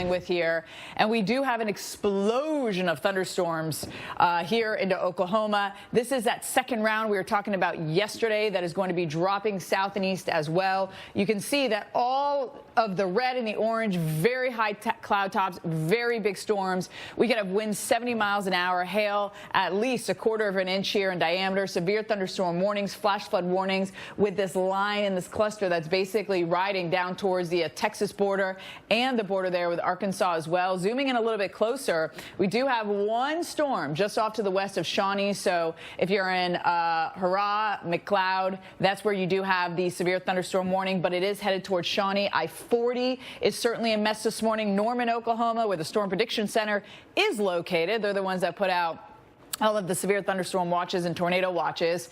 dealing with here. And we do have an explosion of thunderstorms here into Oklahoma. This is that second round we were talking about yesterday that is going to be dropping south and east as well. You can see that all of the red and the orange, very high cloud tops, very big storms. We could have winds 70 miles an hour, hail at least a quarter of an inch here in diameter, severe thunderstorm warnings, flash flood warnings with this line in this cluster that's basically riding down towards the Texas border and the border there with Arkansas as well. Zooming in a little bit closer, we do have one storm just off to the west of Shawnee. So if you're in Hurrah, McLeod, that's where you do have the severe thunderstorm warning, but it is headed towards Shawnee. I-40 is certainly a mess this morning. Norman, Oklahoma, where the Storm Prediction Center is located. They're the ones that put out all of the severe thunderstorm watches and tornado watches.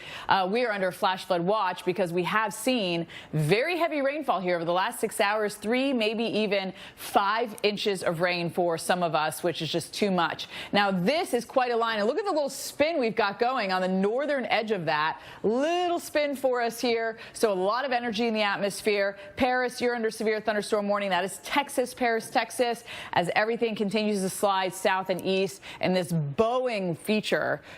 We are under a flash flood watch because we have seen very heavy rainfall here over the last 6 hours, 3, maybe even 5 inches of rain for some of us, which is just too much. Now, this is quite a line. And look at the little spin we've got going on the northern edge of that. Little spin for us here. So a lot of energy in the atmosphere. Paris, you're under severe thunderstorm warning. That is Texas, Paris, Texas, as everything continues to slide south and east. And this bowing feature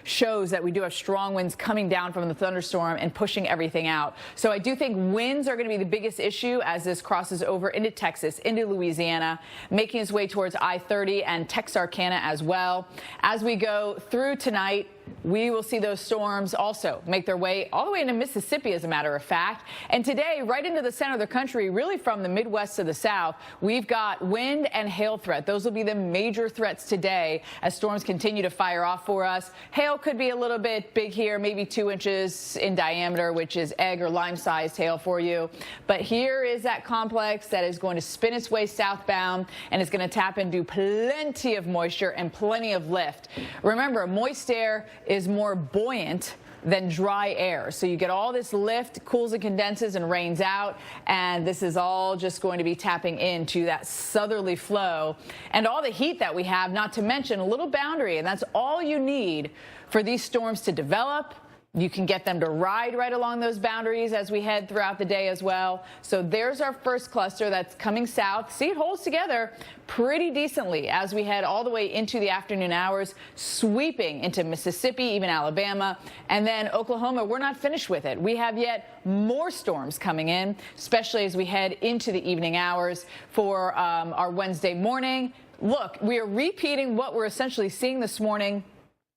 shows that we do have strong winds coming down from the thunderstorm and pushing everything out. So I do think winds are going to be the biggest issue as this crosses over into Texas, into Louisiana, making its way towards I-30 and Texarkana as well. As we go through tonight, we will see those storms also make their way all the way into Mississippi, as a matter of fact. And today, right into the center of the country, really from the Midwest to the south, we've got wind and hail threat. Those will be the major threats today as storms continue to fire off for us. Hail could be a little bit big here, maybe 2 inches in diameter, which is egg or lime-sized hail for you. But here is that complex that is going to spin its way southbound, and it's going to tap into plenty of moisture and plenty of lift. Remember, moist air is more buoyant than dry air. So you get all this lift, cools and condenses and rains out, and this is all just going to be tapping into that southerly flow and all the heat that we have, not to mention a little boundary, and that's all you need for these storms to develop. You can get them to ride right along those boundaries as we head throughout the day as well. So there's our first cluster that's coming south. See, it holds together pretty decently as we head all the way into the afternoon hours, sweeping into Mississippi, even Alabama, and then Oklahoma. We're not finished with it. We have yet more storms coming in, especially as we head into the evening hours for our Wednesday morning. Look, we are repeating what we're essentially seeing this morning.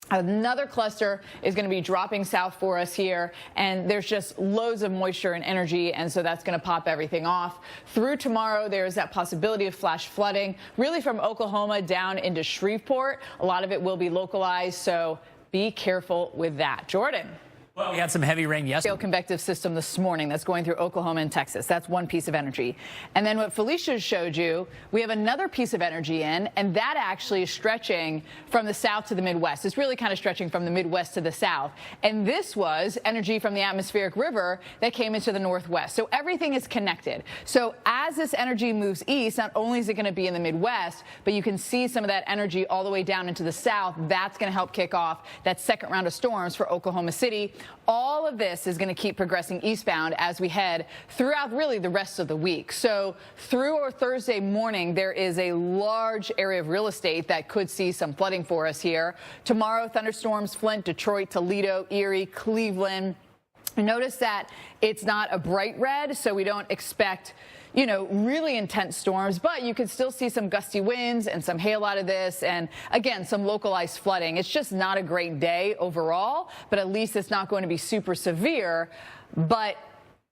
Another cluster is going to be dropping south for us here, and there's just loads of moisture and energy, and so that's going to pop everything off. Through tomorrow, there's that possibility of flash flooding, really from Oklahoma down into Shreveport. A lot of it will be localized, so be careful with that. Jordan. Well, we had some heavy rain yesterday. Convective system this morning that's going through Oklahoma and Texas. That's one piece of energy. And then what Felicia showed you, we have another piece of energy in, and that actually is stretching from the south to the Midwest. It's really kind of stretching from the Midwest to the south. And this was energy from the atmospheric river that came into the Northwest. So everything is connected. So as this energy moves east, not only is it going to be in the Midwest, but you can see some of that energy all the way down into the south. That's going to help kick off that second round of storms for Oklahoma City. All of this is going to keep progressing eastbound as we head throughout really the rest of the week. So through our Thursday morning, there is a large area of real estate that could see some flooding for us here. Tomorrow, thunderstorms, Flint, Detroit, Toledo, Erie, Cleveland. Notice that it's not a bright red, so we don't expect, you know, really intense storms, but you can still see some gusty winds and some hail out of this, and again, some localized flooding. It's just not a great day overall, but at least it's not going to be super severe. But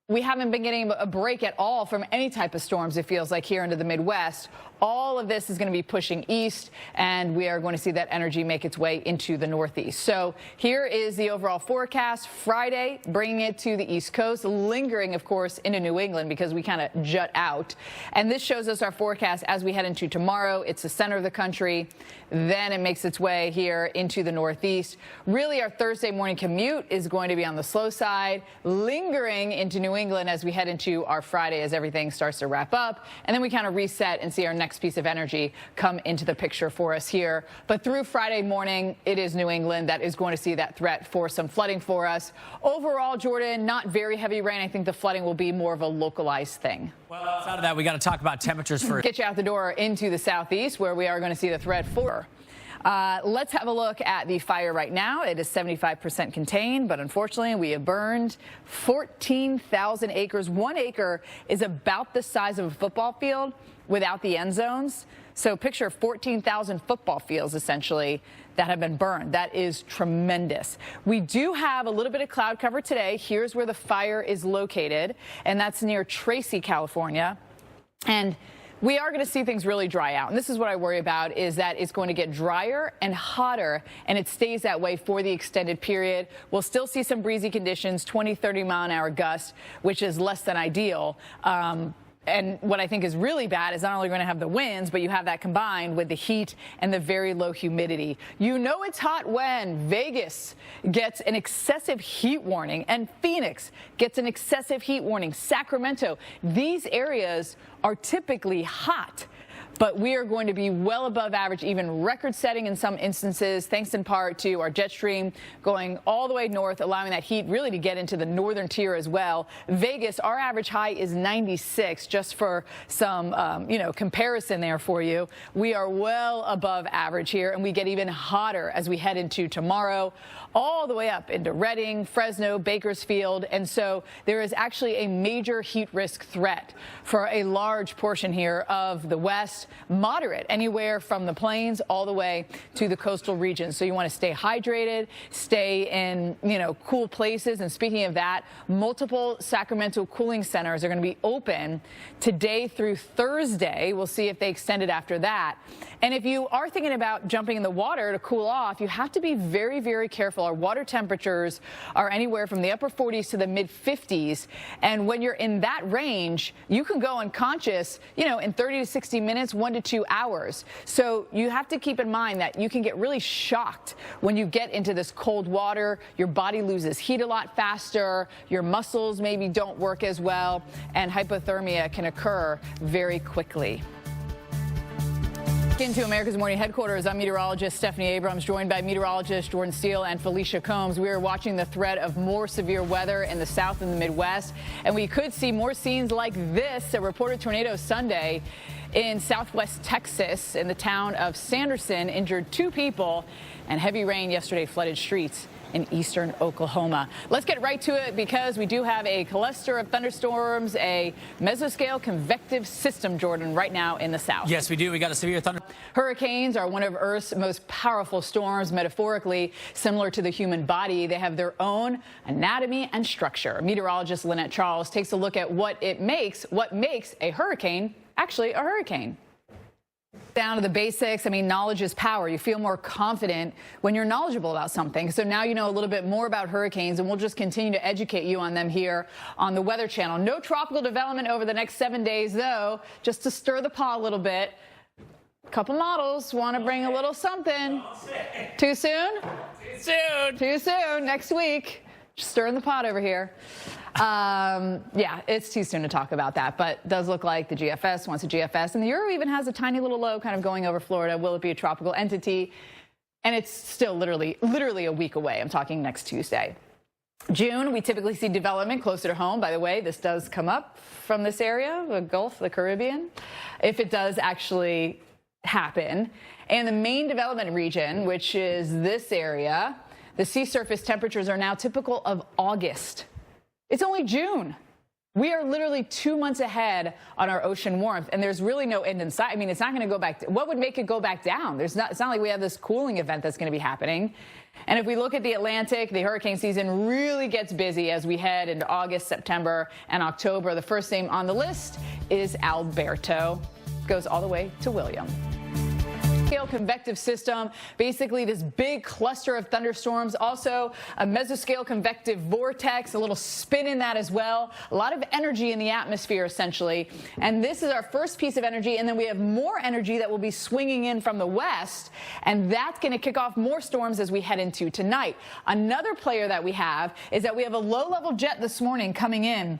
we haven't been getting a break at all from any type of storms, it feels like, here into the Midwest. All of this is going to be pushing east, and we are going to see that energy make its way into the Northeast. So here is the overall forecast. Friday, bringing it to the East Coast, lingering, of course, into New England because we kind of jut out. And this shows us our forecast as we head into tomorrow. It's the center of the country. Then it makes its way here into the Northeast. Really, our Thursday morning commute is going to be on the slow side, lingering into New England as we head into our Friday as everything starts to wrap up. And then we kind of reset and see our next next piece of energy come into the picture for us here. But through Friday morning, it is New England that is going to see that threat for some flooding for us. Overall, Jordan, not very heavy rain. I think the flooding will be more of a localized thing. Well, outside of that, we got to talk about temperatures first. Get you out the door into the southeast, where we are going to see the threat for. Let's have a look at the fire right now. It is 75% contained, but unfortunately, we have burned 14,000 acres. 1 acre is about the size of a football field without the end zones. So picture 14,000 football fields, essentially, that have been burned. That is tremendous. We do have a little bit of cloud cover today. Here's where the fire is located, and that's near Tracy, California. And we are going to see things really dry out. And this is what I worry about, is that it's going to get drier and hotter, and it stays that way for the extended period. We'll still see some breezy conditions, 20, 30-mile-an-hour gusts, which is less than ideal. And what I think is really bad is not only going to have the winds, but you have that combined with the heat and the very low humidity. You know it's hot when Vegas gets an excessive heat warning and Phoenix gets an excessive heat warning. Sacramento, these areas are typically hot, but we are going to be well above average, even record-setting in some instances, thanks in part to our jet stream going all the way north, allowing that heat really to get into the northern tier as well. Vegas, our average high is 96, just for some, comparison there for you. We are well above average here, and we get even hotter as we head into tomorrow, all the way up into Redding, Fresno, Bakersfield. And so there is actually a major heat risk threat for a large portion here of the West. Moderate anywhere from the plains all the way to the coastal regions. So you want to stay hydrated, stay in, cool places. And speaking of that, multiple Sacramento cooling centers are going to be open today through Thursday. We'll see if they extend it after that. And if you are thinking about jumping in the water to cool off, you have to be very, very careful. Our water temperatures are anywhere from the upper 40s to the mid 50s. And when you're in that range, you can go unconscious, in 30 to 60 minutes, 1 to 2 hours. So you have to keep in mind that you can get really shocked when you get into this cold water. Your body loses heat a lot faster. Your muscles maybe don't work as well, and hypothermia can occur very quickly. Into America's Morning Headquarters, I'm meteorologist Stephanie Abrams, joined by meteorologists Jordan Steele and Felicia Combs. We are watching the threat of more severe weather in the South and the Midwest, and we could see more scenes like this. A reported tornado Sunday in southwest Texas in the town of Sanderson injured 2 people, and heavy rain yesterday flooded streets in eastern Oklahoma. Let's get right to it, because we do have a cluster of thunderstorms, a mesoscale convective system, Jordan, right now in the south. Yes, we do. We got a severe thunder. Hurricanes are one of Earth's most powerful storms, metaphorically similar to the human body. They have their own anatomy and structure. Meteorologist Lynette Charles takes a look at what makes a hurricane actually a hurricane. Down to the basics. I mean, knowledge is power. You feel more confident when you're knowledgeable about something. So now you know a little bit more about hurricanes, and we'll just continue to educate you on them here on the Weather Channel. No tropical development over the next 7 days, though, just to stir the pot a little bit. A couple models want to bring a little something. Too soon? Too soon. Too soon. Next week. Just stirring the pot over here. Yeah, it's too soon to talk about that, but it does look like the GFS wants a GFS, and the Euro even has a tiny little low kind of going over Florida. Will it be a tropical entity? And it's still literally a week away. I'm talking next Tuesday. June, we typically see development closer to home. By the way, this does come up from this area, the Gulf, the Caribbean, if it does actually happen. And the main development region, which is this area, the sea surface temperatures are now typical of August. It's only June. We are literally 2 months ahead on our ocean warmth, and there's really no end in sight. I mean, it's not going to go back. What would make it go back down? It's not like we have this cooling event that's going to be happening. And if we look at the Atlantic, the hurricane season really gets busy as we head into August, September, and October. The first name on the list is Alberto. Goes all the way to William. Convective system, basically this big cluster of thunderstorms, also a mesoscale convective vortex, a little spin in that as well, a lot of energy in the atmosphere essentially. And this is our first piece of energy, and then we have more energy that will be swinging in from the west, and that's going to kick off more storms as we head into tonight. Another player that we have is that we have a low-level jet this morning coming in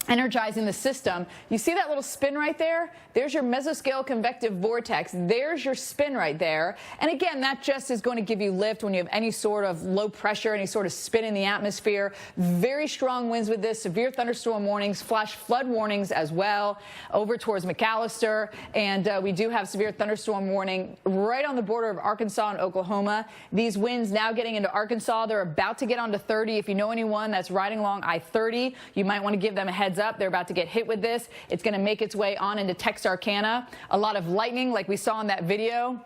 energizing the system. You see that little spin right there? There's your mesoscale convective vortex. There's your spin right there. And again, that just is going to give you lift when you have any sort of low pressure, any sort of spin in the atmosphere. Very strong winds with this, severe thunderstorm warnings, flash flood warnings as well over towards McAllister. And we do have severe thunderstorm warning right on the border of Arkansas and Oklahoma. These winds now getting into Arkansas. They're about to get onto 30. If you know anyone that's riding along I-30, you might want to give them a heads up. They're about to get hit with this. It's going to make its way on into Texarkana. A lot of lightning like we saw in that video,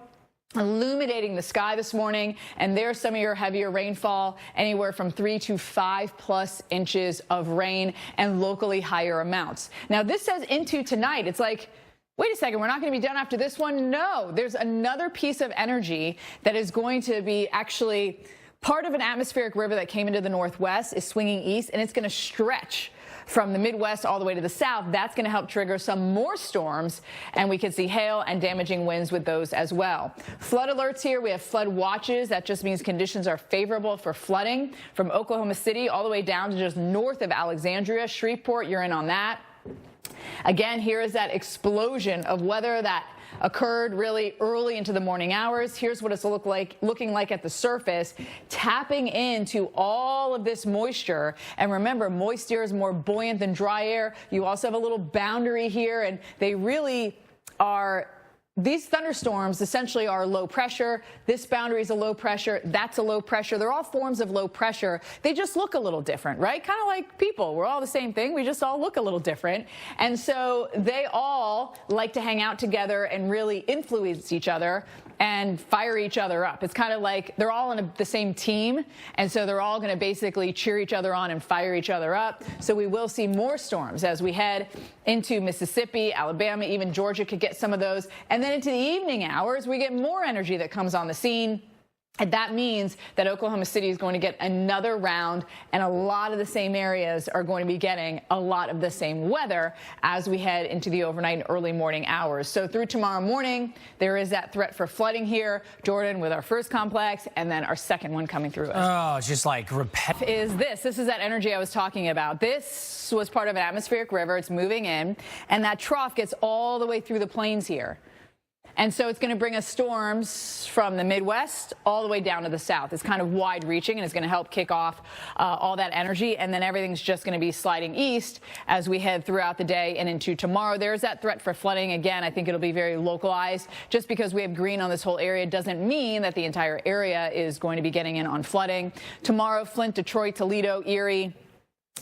illuminating the sky this morning, and there's some of your heavier rainfall, anywhere from 3 to 5+ inches of rain and locally higher amounts. Now this says into tonight. It's like, wait a second, we're not going to be done after this one? No, there's another piece of energy that is going to be actually part of an atmospheric river that came into the northwest, is swinging east, and it's going to stretch from the Midwest all the way to the south. That's going to help trigger some more storms, and we could see hail and damaging winds with those as well. Flood alerts here. We have flood watches. That just means conditions are favorable for flooding from Oklahoma City all the way down to just north of Alexandria. Shreveport, you're in on that. Again, here is that explosion of weather that occurred really early into the morning hours. Here's what it's looking like at the surface, tapping into all of this moisture. And remember, moist air is more buoyant than dry air. You also have a little boundary here, and they really are. These thunderstorms essentially are low pressure. This boundary is a low pressure. That's a low pressure. They're all forms of low pressure. They just look a little different, right? Kind of like people. We're all the same thing. We just all look a little different. And so they all like to hang out together and really influence each other and fire each other up. It's kind of like they're all on the same team, and so they're all going to basically cheer each other on and fire each other up. So we will see more storms as we head into Mississippi, Alabama, even Georgia could get some of those. And then into the evening hours, we get more energy that comes on the scene. And that means that Oklahoma City is going to get another round, and a lot of the same areas are going to be getting a lot of the same weather as we head into the overnight and early morning hours. So through tomorrow morning, there is that threat for flooding here, Jordan, with our first complex, and then our second one coming through. Oh, it's just like repetitive. This is that energy I was talking about. This was part of an atmospheric river. It's moving in, and that trough gets all the way through the plains here. And so it's going to bring us storms from the Midwest all the way down to the south. It's kind of wide-reaching, and it's going to help kick off all that energy. And then everything's just going to be sliding east as we head throughout the day and into tomorrow. There's that threat for flooding. Again, I think it'll be very localized. Just because we have green on this whole area doesn't mean that the entire area is going to be getting in on flooding. Tomorrow, Flint, Detroit, Toledo, Erie.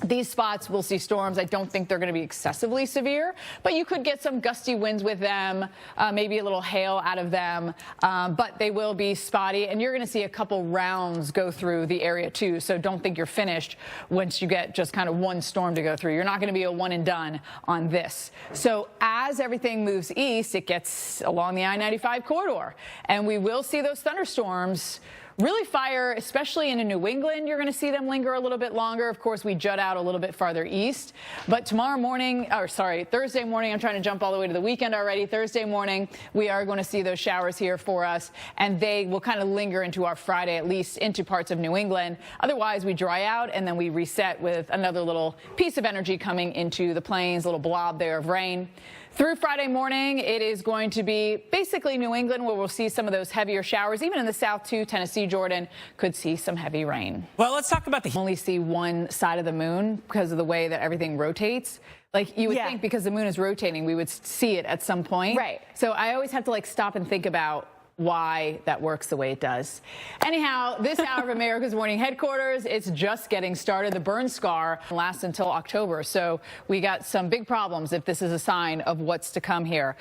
These spots will see storms. I don't think they're going to be excessively severe, but you could get some gusty winds with them, maybe a little hail out of them, but they will be spotty, and you're going to see a couple rounds go through the area too, so don't think you're finished once you get just kind of one storm to go through. You're not going to be a one and done on this. So as everything moves east, it gets along the I-95 corridor, and we will see those thunderstorms really fire, especially into New England. You're going to see them linger a little bit longer. Of course, we jut out a little bit farther east. But Thursday morning, I'm trying to jump all the way to the weekend already. Thursday morning, we are going to see those showers here for us, and they will kind of linger into our Friday, at least into parts of New England. Otherwise, we dry out, and then we reset with another little piece of energy coming into the plains, a little blob there of rain. Through Friday morning, it is going to be basically New England where we'll see some of those heavier showers. Even in the south, too, Tennessee, Jordan, could see some heavy rain. Well, let's talk about only see one side of the moon because of the way that everything rotates. Like, you would think because the moon is rotating, we would see it at some point. Right. So I always have to, stop and think about why that works the way it does. Anyhow, this hour of America's Morning Headquarters, it's just getting started. The burn scar lasts until October, so we got some big problems if this is a sign of what's to come here.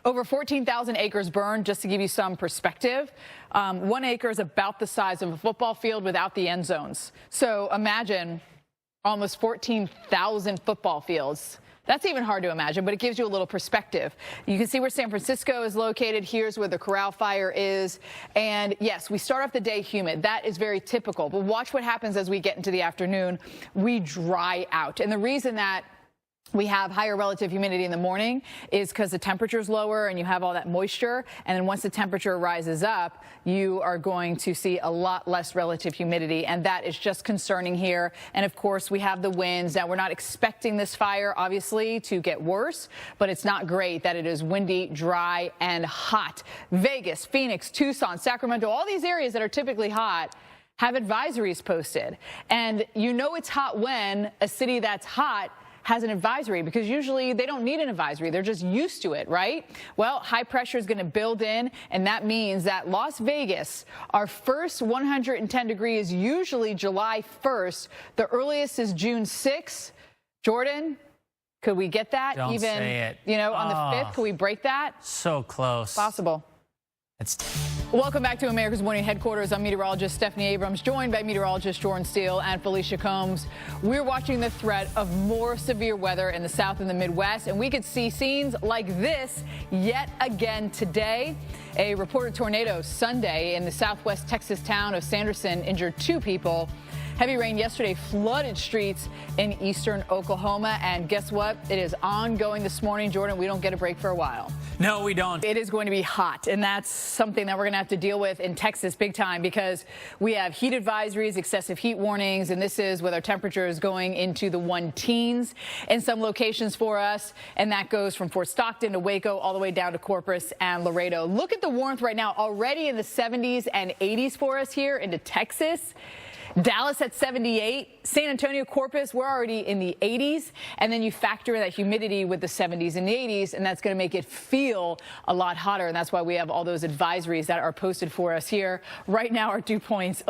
Over 14,000 acres burned, just to give you some perspective. 1 acre is about the size of a football field without the end zones. So imagine almost 14,000 football fields. That's even hard to imagine, but it gives you a little perspective. You can see where San Francisco is located. Here's where the Corral Fire is. And yes, we start off the day humid. That is very typical. But watch what happens as we get into the afternoon. We dry out. And the reason that we have higher relative humidity in the morning is because the temperature is lower and you have all that moisture. And then once the temperature rises up, you are going to see a lot less relative humidity. And that is just concerning here. And of course, we have the winds. Now, we're not expecting this fire, obviously, to get worse, but it's not great that it is windy, dry, and hot. Vegas, Phoenix, Tucson, Sacramento, all these areas that are typically hot have advisories posted. And you know it's hot when a city that's hot has an advisory, because usually they don't need an advisory. They're just used to it, right? Well, high pressure is going to build in, and that means that Las Vegas, our first 110 degrees, usually July 1st. The earliest is June 6th. Jordan, could we get that? Don't even, say it. You know, on the 5th, could we break that? So close. Possible. Welcome back to America's Morning Headquarters. I'm meteorologist Stephanie Abrams, joined by meteorologist Jordan Steele and Felicia Combs. We're watching the threat of more severe weather in the South and the Midwest, and we could see scenes like this yet again today. A reported tornado Sunday in the southwest Texas town of Sanderson injured 2 people. Heavy rain yesterday flooded streets in eastern Oklahoma. And guess what? It is ongoing this morning. Jordan, we don't get a break for a while. No, we don't. It is going to be hot, and that's something that we're going to have to deal with in Texas big time, because we have heat advisories, excessive heat warnings, and this is with our temperatures going into the 1-teens in some locations for us. And that goes from Fort Stockton to Waco all the way down to Corpus and Laredo. Look at the warmth right now, already in the 70s and 80s for us here into Texas. Dallas at 78, San Antonio, Corpus, we're already in the 80s. And then you factor in that humidity with the 70s and the 80s, and that's going to make it feel a lot hotter. And that's why we have all those advisories that are posted for us here. Right now, our dew points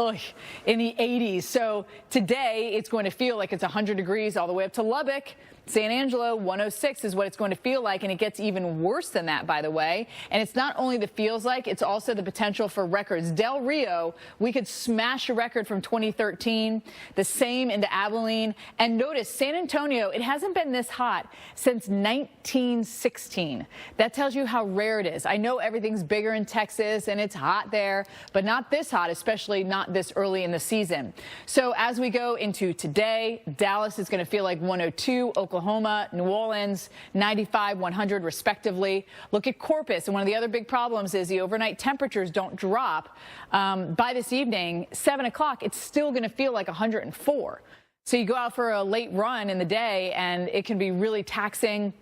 in the 80s. So today, it's going to feel like it's 100 degrees all the way up to Lubbock. San Angelo, 106 is what it's going to feel like, and it gets even worse than that, by the way. And it's not only the feels like, it's also the potential for records. Del Rio, we could smash a record from 2013, the same into Abilene. And notice, San Antonio, it hasn't been this hot since 1916. That tells you how rare it is. I know everything's bigger in Texas, and it's hot there, but not this hot, especially not this early in the season. So as we go into today, Dallas is going to feel like 102, Oklahoma, New Orleans, 95, 100 respectively. Look at Corpus, and one of the other big problems is the overnight temperatures don't drop. By this evening, 7 o'clock, it's still going to feel like 104. So you go out for a late run in the day, and it can be really taxing.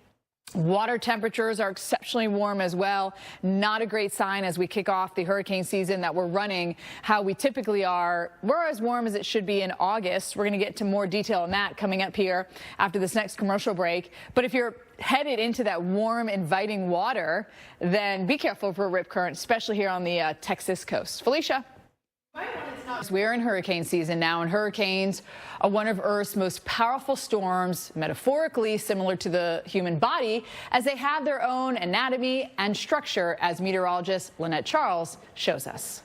Water temperatures are exceptionally warm as well. Not a great sign as we kick off the hurricane season that we're running how we typically are. We're as warm as it should be in August. We're going to get to more detail on that coming up here after this next commercial break. But if you're headed into that warm, inviting water, then be careful for a rip current, especially here on the Texas coast. Felicia. We're in hurricane season now, and hurricanes are one of Earth's most powerful storms, metaphorically similar to the human body, as they have their own anatomy and structure, as meteorologist Lynette Charles shows us.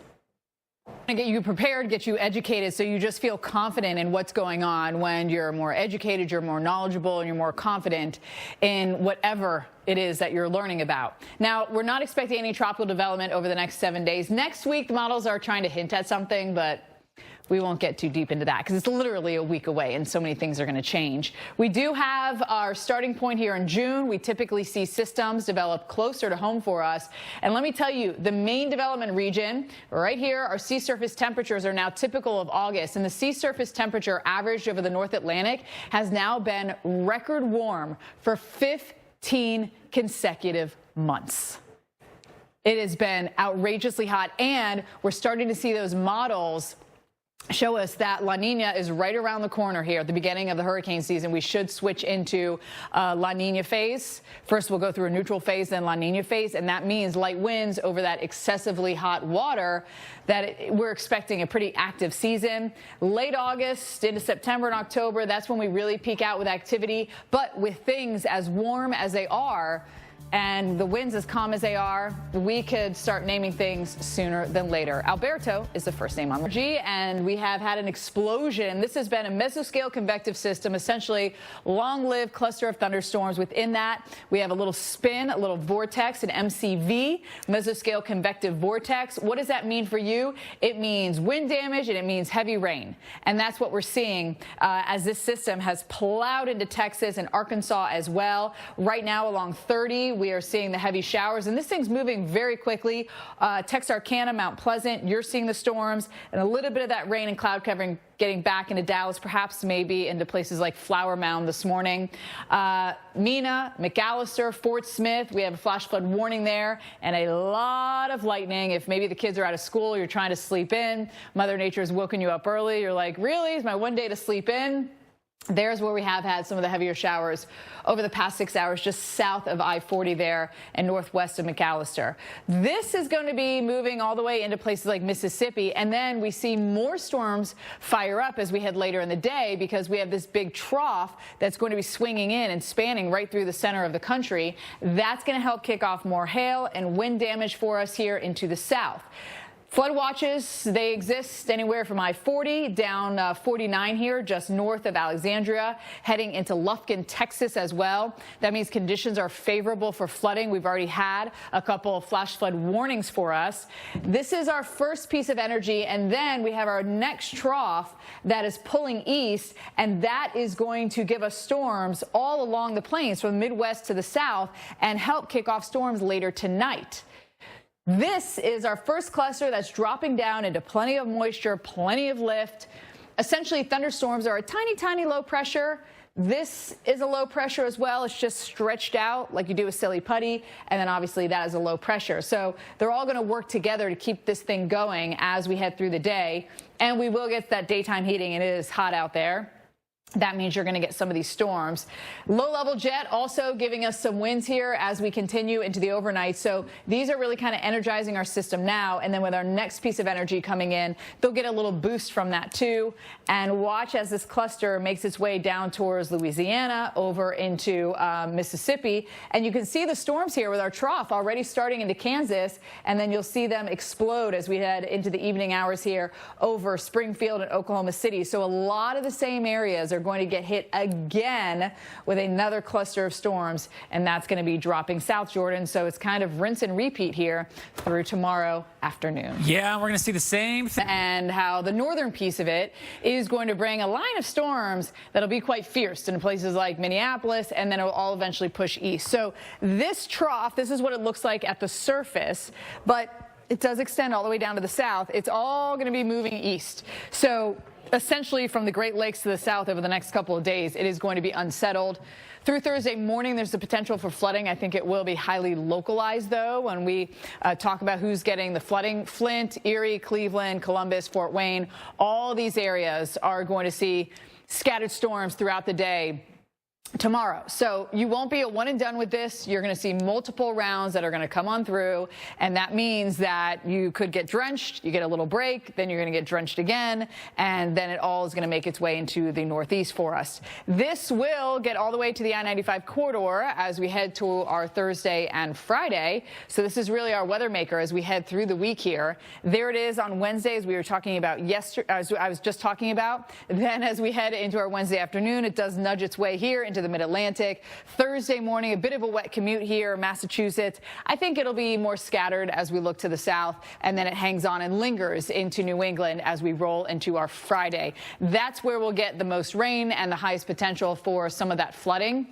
To get you prepared, get you educated, so you just feel confident in what's going on. When you're more educated, you're more knowledgeable, and you're more confident in whatever it is that you're learning about. Now, we're not expecting any tropical development over the next 7 days. Next week, the models are trying to hint at something, but we won't get too deep into that because it's literally a week away and so many things are going to change. We do have our starting point here in June. We typically see systems develop closer to home for us. And let me tell you, the main development region right here, our sea surface temperatures are now typical of August. And the sea surface temperature averaged over the North Atlantic has now been record warm for 15 consecutive months. It has been outrageously hot, and we're starting to see those models show us that La Nina is right around the corner here at the beginning of the hurricane season. We should switch into La Nina phase. First, we'll go through a neutral phase, then La Nina phase, and that means light winds over that excessively hot water. We're expecting a pretty active season. Late August into September and October, that's when we really peak out with activity. But with things as warm as they are, and the winds as calm as they are, we could start naming things sooner than later. Alberto is the first name on the G, and we have had an explosion. This has been a mesoscale convective system, essentially long-lived cluster of thunderstorms. Within that, we have a little spin, a little vortex, an MCV, mesoscale convective vortex. What does that mean for you? It means wind damage and it means heavy rain. And that's what we're seeing as this system has plowed into Texas and Arkansas as well. Right now along 30, we are seeing the heavy showers, and this thing's moving very quickly. Texarkana, Mount Pleasant, you're seeing the storms and a little bit of that rain and cloud covering getting back into Dallas, perhaps maybe into places like Flower Mound this morning. Mena, McAllister, Fort Smith, we have a flash flood warning there and a lot of lightning. If maybe the kids are out of school, you're trying to sleep in, Mother Nature has woken you up early, you're like, really? Is my one day to sleep in? There's where we have had some of the heavier showers over the past 6 hours, just south of I-40 there and northwest of McAllister. This is going to be moving all the way into places like Mississippi, and then we see more storms fire up as we head later in the day because we have this big trough that's going to be swinging in and spanning right through the center of the country. That's going to help kick off more hail and wind damage for us here into the south. Flood watches, they exist anywhere from I-40 down 49 here, just north of Alexandria, heading into Lufkin, Texas as well. That means conditions are favorable for flooding. We've already had a couple of flash flood warnings for us. This is our first piece of energy, and then we have our next trough that is pulling east, and that is going to give us storms all along the plains from the Midwest to the south and help kick off storms later tonight. This is our first cluster that's dropping down into plenty of moisture, plenty of lift. Essentially, thunderstorms are a tiny, tiny low pressure. This is a low pressure as well. It's just stretched out like you do with silly putty. And then obviously that is a low pressure. So they're all going to work together to keep this thing going as we head through the day. And we will get that daytime heating, and it is hot out there. That means you're going to get some of these storms. Low-level jet also giving us some winds here as we continue into the overnight. So these are really kind of energizing our system now. And then with our next piece of energy coming in, they'll get a little boost from that too. And watch as this cluster makes its way down towards Louisiana over into Mississippi. And you can see the storms here with our trough already starting into Kansas. And then you'll see them explode as we head into the evening hours here over Springfield and Oklahoma City. So a lot of the same areas are going to get hit again with another cluster of storms, and that's going to be dropping south, Jordan. So it's kind of rinse and repeat here through tomorrow afternoon. Yeah, we're going to see the same thing. And how the northern piece of it is going to bring a line of storms that'll be quite fierce in places like Minneapolis, and then it'll all eventually push east. So this trough, this is what it looks like at the surface, but it does extend all the way down to the south. It's all going to be moving east. So essentially from the Great Lakes to the south over the next couple of days, it is going to be unsettled. Through Thursday morning, there's the potential for flooding. I think it will be highly localized, though, when we talk about who's getting the flooding. Flint, Erie, Cleveland, Columbus, Fort Wayne, all these areas are going to see scattered storms throughout the day tomorrow. So you won't be a one and done with this. You're going to see multiple rounds that are going to come on through, and that means that you could get drenched, you get a little break, then you're going to get drenched again, and then it all is going to make its way into the northeast for us. This will get all the way to the I-95 corridor as we head to our Thursday and Friday. So this is really our weather maker as we head through the week here. There it is on Wednesday, as we were talking about yesterday, as I was just talking about. Then as we head into our Wednesday afternoon, it does nudge its way here into the mid-Atlantic. Thursday morning, a bit of a wet commute here, Massachusetts. I think it'll be more scattered as we look to the south, and then it hangs on and lingers into New England as we roll into our Friday. That's where we'll get the most rain and the highest potential for some of that flooding.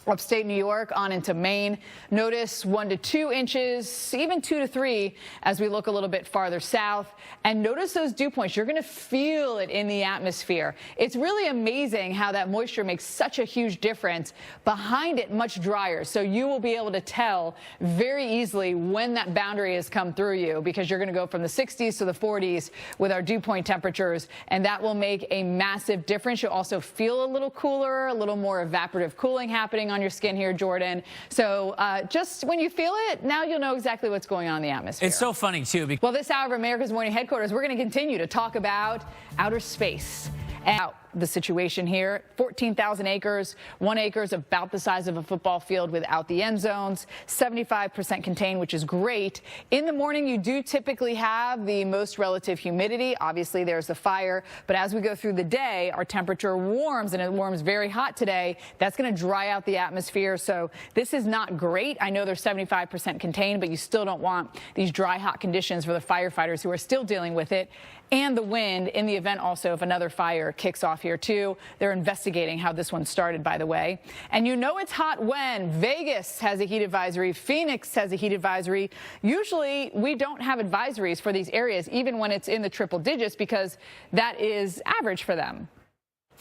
Upstate New York on into Maine. Notice 1 to 2 inches, even 2 to 3 as we look a little bit farther south. And notice those dew points. You're going to feel it in the atmosphere. It's really amazing how that moisture makes such a huge difference. Behind it, much drier. So you will be able to tell very easily when that boundary has come through you, because you're going to go from the 60s to the 40s with our dew point temperatures, and that will make a massive difference. You'll also feel a little cooler, a little more evaporative cooling happening on your skin here, Jordan. So just when you feel it, now you'll know exactly what's going on in the atmosphere. It's so funny, too. Well, this hour of America's Morning Headquarters, we're going to continue to talk about outer space. And the situation here. 14,000 acres, 1 acre is about the size of a football field without the end zones, 75% contained, which is great. In the morning, you do typically have the most relative humidity. Obviously, there's the fire, but as we go through the day, our temperature warms, and it warms very hot today. That's going to dry out the atmosphere, so this is not great. I know they're 75% contained, but you still don't want these dry, hot conditions for the firefighters who are still dealing with it. And the wind in the event also if another fire kicks off here too. They're investigating how this one started, by the way. And you know it's hot when Vegas has a heat advisory, Phoenix has a heat advisory. Usually we don't have advisories for these areas, even when it's in the triple digits, because that is average for them.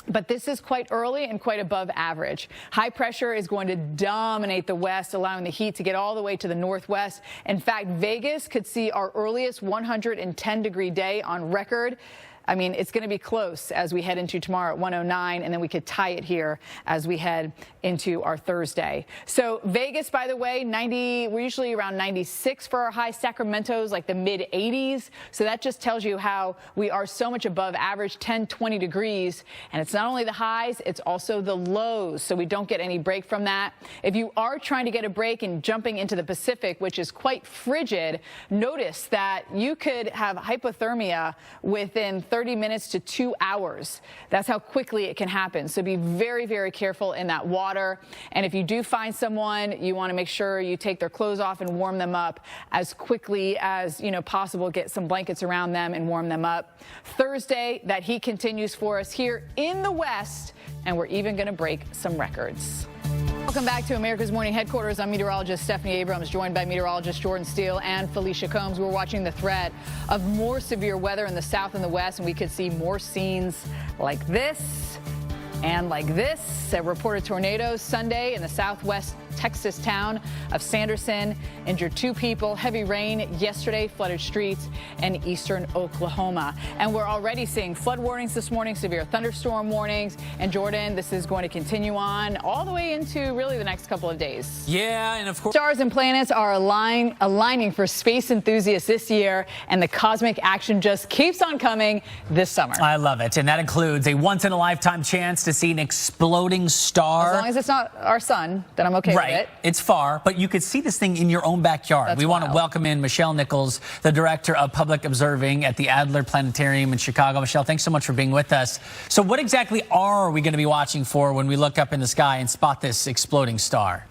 But this is quite early and quite above average. High pressure is going to dominate the west, allowing the heat to get all the way to the northwest. In fact, Vegas could see our earliest 110-degree day on record. I mean, it's going to be close as we head into tomorrow at 109, and then we could tie it here as we head into our Thursday. So Vegas, by the way, 90, we're usually around 96 for our high. Sacramento's like the mid 80s. So that just tells you how we are so much above average, 10, 20 degrees. And it's not only the highs, it's also the lows. So we don't get any break from that. If you are trying to get a break and jumping into the Pacific, which is quite frigid, notice that you could have hypothermia within 30 minutes to 2 hours. That's how quickly it can happen. So be very, very careful in that water. And if you do find someone, you want to make sure you take their clothes off and warm them up as quickly as possible. Get some blankets around them and warm them up. Thursday, that heat continues for us here in the west, and we're even going to break some records. Welcome back to America's Morning Headquarters. I'm meteorologist Stephanie Abrams, joined by meteorologist Jordan Steele and Felicia Combs. We're watching the threat of more severe weather in the south and the west, and we could see more scenes like this and like this. A reported tornado Sunday in the southwest Texas town of Sanderson injured 2 people. Heavy rain yesterday flooded streets in eastern Oklahoma. And we're already seeing flood warnings this morning, severe thunderstorm warnings. And Jordan, this is going to continue on all the way into really the next couple of days. Yeah, and of course, stars and planets are aligning for space enthusiasts this year, and the cosmic action just keeps on coming this summer. I love it. And that includes a once-in-a-lifetime chance to see an exploding star. As long as it's not our sun, then I'm okay with it. It's far, but you could see this thing in your own backyard. We want to welcome in Michelle Nichols, the Director of Public Observing at the Adler Planetarium in Chicago. Michelle, thanks so much for being with us. So what exactly are we going to be watching for when we look up in the sky and spot this exploding star?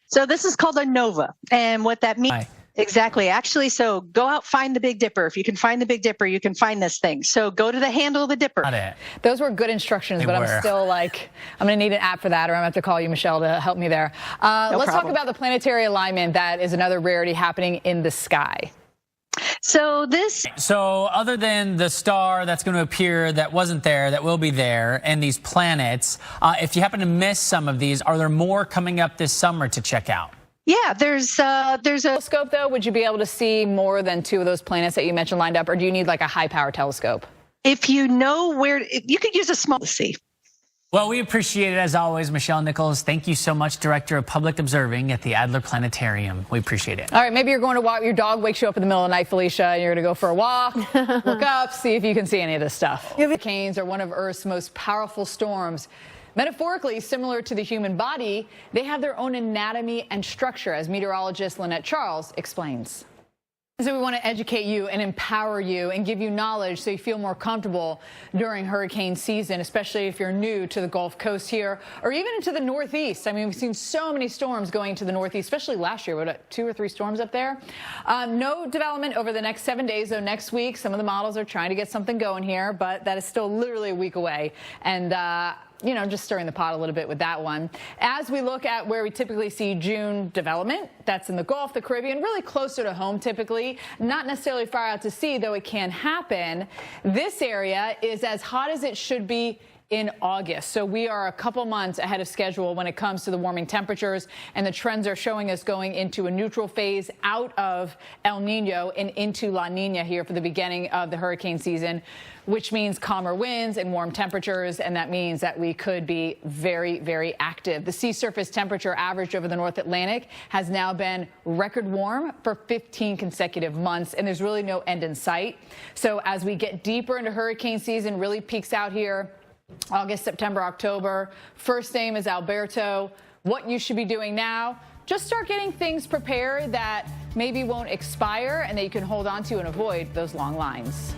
So this is called a nova, and what that means... Hi. Exactly. Actually, so go out, find the Big Dipper. If you can find the Big Dipper, you can find this thing. So go to the handle of the Dipper. Got it. Those were good instructions, but I'm still like, I'm going to need an app for that, or I'm going to have to call you, Michelle, to help me there. Let's talk about the planetary alignment. That is another rarity happening in the sky. So other than the star that's going to appear that wasn't there, that will be there, and these planets, if you happen to miss some of these, are there more coming up this summer to check out? Yeah, there's a telescope, though. Would you be able to see more than 2 of those planets that you mentioned lined up, or do you need like a high power telescope? If you know where, you could use a small to see. Well, we appreciate it as always, Michelle Nichols. Thank you so much, Director of Public Observing at the Adler Planetarium. We appreciate it. All right, maybe you're going to walk, your dog wakes you up in the middle of the night, Felicia, and you're going to go for a walk, look up, see if you can see any of this stuff. Hurricanes are one of Earth's most powerful storms. Metaphorically similar to the human body, they have their own anatomy and structure, as meteorologist Lynette Charles explains. So we want to educate you and empower you and give you knowledge so you feel more comfortable during hurricane season, especially if you're new to the Gulf Coast here or even into the Northeast. I mean, we've seen so many storms going to the Northeast, especially last year. What, 2 or 3 storms up there? No development over the next 7 days, though. Next week, some of the models are trying to get something going here, but that is still literally a week away. And just stirring the pot a little bit with that one. As we look at where we typically see June development, that's in the Gulf, the Caribbean, really closer to home typically, not necessarily far out to sea, though it can happen. This area is as hot as it should be in August. So we are a couple months ahead of schedule when it comes to the warming temperatures, and the trends are showing us going into a neutral phase out of El Nino and into La Nina here for the beginning of the hurricane season, which means calmer winds and warm temperatures, and that means that we could be very, very active. The sea surface temperature average over the North Atlantic has now been record warm for 15 consecutive months, and there's really no end in sight. So as we get deeper into hurricane season, really peaks out here August, September, October. First name is Alberto. What you should be doing now, just start getting things prepared that maybe won't expire and that you can hold on to and avoid those long lines.